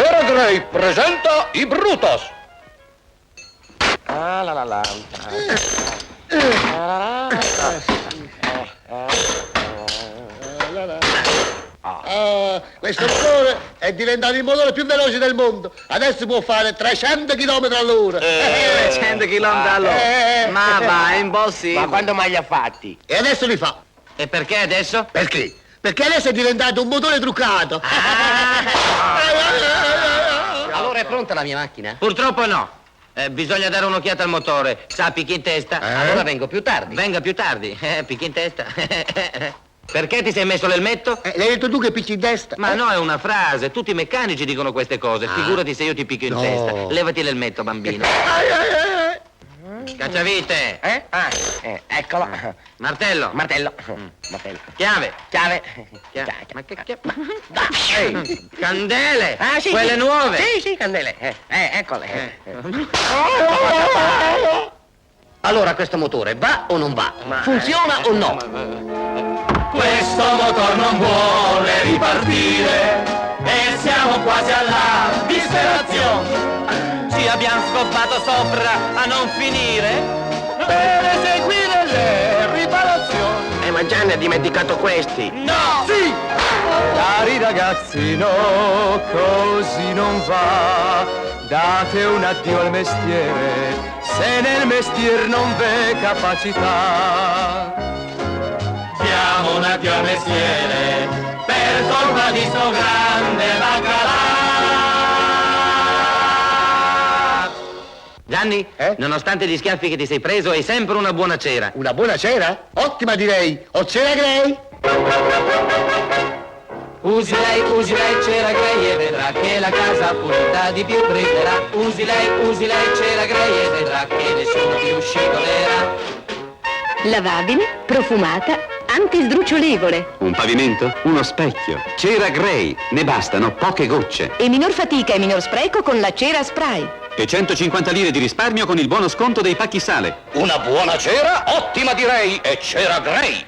Cera Gray presenta i Brutos. Questo motore è diventato il motore più veloce del mondo. Adesso può fare 300 km all'ora. 300 km all'ora. Ma va, è impossibile. Ma quando mai li ha fatti? E adesso li fa. E perché adesso? Perché? Perché adesso è diventato un motore truccato. Allora è pronta la mia macchina? Purtroppo no. Bisogna dare un'occhiata al motore. Sa, picchi in testa. Allora vengo più tardi. Venga più tardi. Picchi in testa. Perché ti sei messo l'elmetto? L'hai detto tu che picchi in testa? Ma no, è una frase. Tutti i meccanici dicono queste cose. Figurati se io ti picchio in testa. Levati l'elmetto, bambino. Cacciavite. Eccolo. Martello. Martello. Chiave. Chiave. Ma che chiave? Candele. Ah, sì. Quelle sì. nuove. Sì, candele. Eccole. Allora questo motore va o non va? Funziona o no? Questo motor non vuole ripartire e siamo quasi alla disperazione. Ci abbiamo scoppato sopra a non finire. Per eseguire le riparazioni. Ma Gianni ha dimenticato questi. No! Sì! Cari ragazzi, no, così non va. Date un addio al mestiere, se nel mestiere non v'è capacità. Diamo un addio al mestiere, per colpa di sto grande baccalà. Gianni, nonostante gli schiaffi che ti sei preso, hai sempre una buona cera. Una buona cera? Ottima direi. O cera Gray? Usi lei, Cera Gray e vedrà che la casa pulita di più brillerà. Usi lei, Cera Gray e vedrà che nessuno più scivolerà. Lavabile, profumata, antisdrucciolevole. Un pavimento? Uno specchio. Cera Gray. Ne bastano poche gocce. E minor fatica e minor spreco con la cera spray. E 150 lire di risparmio con il buono sconto dei pacchi sale. Una buona cera? Ottima direi. E Cera Gray.